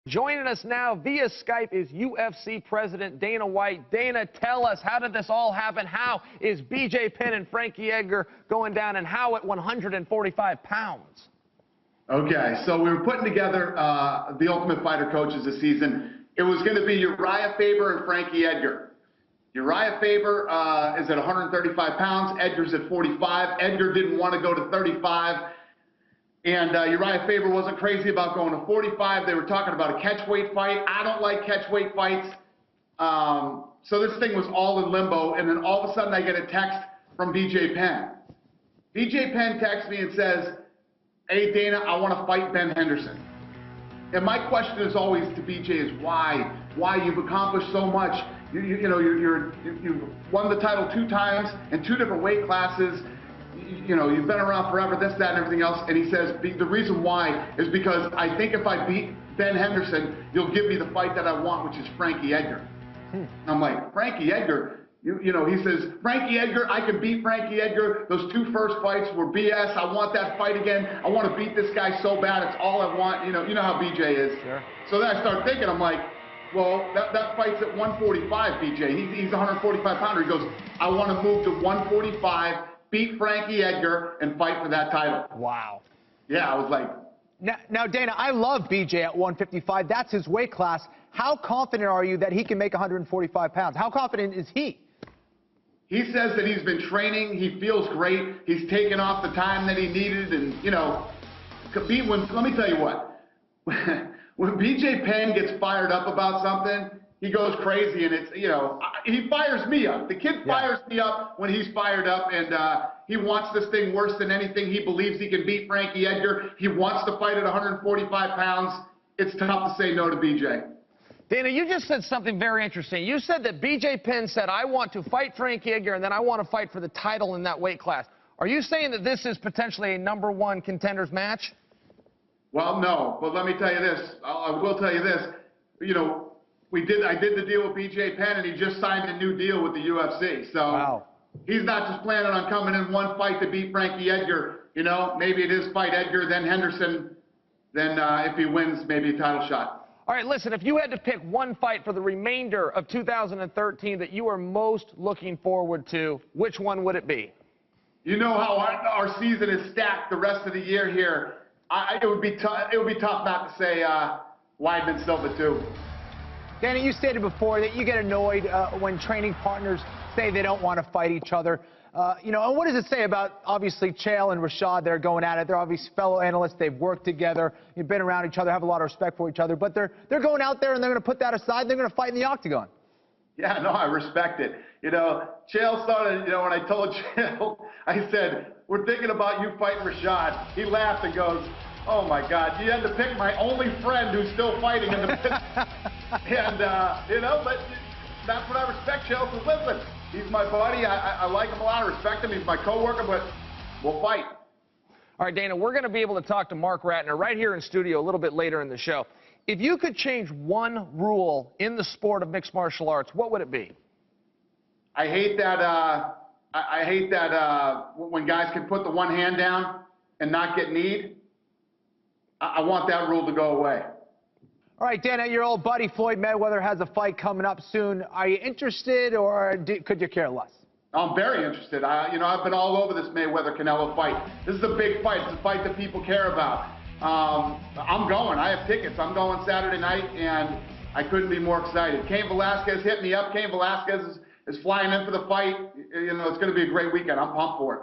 Joining us now via Skype is UFC President Dana White. Dana, tell us, how did this all happen? How is BJ Penn and Frankie Edgar going down, and how at 145 pounds? Okay, so we were putting together the Ultimate Fighter coaches this season. It was going to be Uriah Faber and Frankie Edgar. Uriah Faber is at 135 pounds. Edgar's at 45. Edgar didn't want to go to 35. And Uriah Faber wasn't crazy about going to 45. They were talking about a catchweight fight. I don't like catchweight fights. So this thing was all in limbo. And then all of a sudden I get a text from BJ Penn. BJ Penn texts me and says, "Hey, Dana, I want to fight Ben Henderson." And my question is always to BJ is why? Why? You've accomplished so much. You've won the title 2 times in 2 different weight classes. You've been around forever, this, that, and everything else. And he says, the reason why is because I think if I beat Ben Henderson, you'll give me the fight that I want, which is Frankie Edgar. And I'm like, Frankie Edgar? He says, Frankie Edgar, I can beat Frankie Edgar. Those 2 first fights were BS. I want that fight again. I want to beat this guy so bad. It's all I want. You know how BJ is. Sure. So then I start thinking, I'm like, well, that fight's at 145, BJ. He's a 145-pounder. He goes, I want to move to 145, beat Frankie Edgar, and fight for that title. Wow. Yeah, I was like... Now, Dana, I love BJ at 155. That's his weight class. How confident are you that he can make 145 pounds? How confident is he? He says that he's been training. He feels great. He's taken off the time that he needed. And, let me tell you what. When BJ Penn gets fired up about something, he goes crazy, and it's, he fires me up. The kid fires me up when he's fired up, and he wants this thing worse than anything. He believes he can beat Frankie Edgar. He wants to fight at 145 pounds. It's tough to say no to BJ. Dana, you just said something very interesting. You said that BJ Penn said, I want to fight Frankie Edgar, and then I want to fight for the title in that weight class. Are you saying that this is potentially a #1 contenders match? Well, no, but let me tell you this. I will tell you this. I did the deal with BJ Penn, and he just signed a new deal with the UFC. So He's not just planning on coming in one fight to beat Frankie Edgar. Maybe it is fight Edgar, then Henderson. Then if he wins, maybe a title shot. All right, listen, if you had to pick one fight for the remainder of 2013 that you are most looking forward to, which one would it be? You know how our season is stacked the rest of the year here. It would be tough not to say Weidman Silva too. Dana, you stated before that you get annoyed when training partners say they don't want to fight each other. And what does it say about, obviously, Chael and Rashad? They're going at it. They're obviously fellow analysts. They've worked together. You've been around each other, have a lot of respect for each other. But they're going out there, and they're going to put that aside. They're going to fight in the octagon. Yeah, no, I respect it. Chael started, when I told Chael, I said, we're thinking about you fighting Rashad. He laughed and goes, oh, my God, you had to pick my only friend who's still fighting in the business. And, but that's what I respect. Chael says, listen, he's my buddy. I like him a lot. I respect him. He's my coworker, but we'll fight. All right, Dana, we're going to be able to talk to Mark Ratner right here in studio a little bit later in the show. If you could change one rule in the sport of mixed martial arts, what would it be? I hate that when guys can put the one hand down and not get kneed. I want that rule to go away. All right, Dana, your old buddy Floyd Mayweather has a fight coming up soon. Are you interested, or could you care less? I'm very interested. I've been all over this Mayweather-Canelo fight. This is a big fight. It's a fight that people care about. I'm going. I have tickets. I'm going Saturday night, and I couldn't be more excited. Cain Velasquez hit me up. Cain Velasquez is flying in for the fight. It's going to be a great weekend. I'm pumped for it.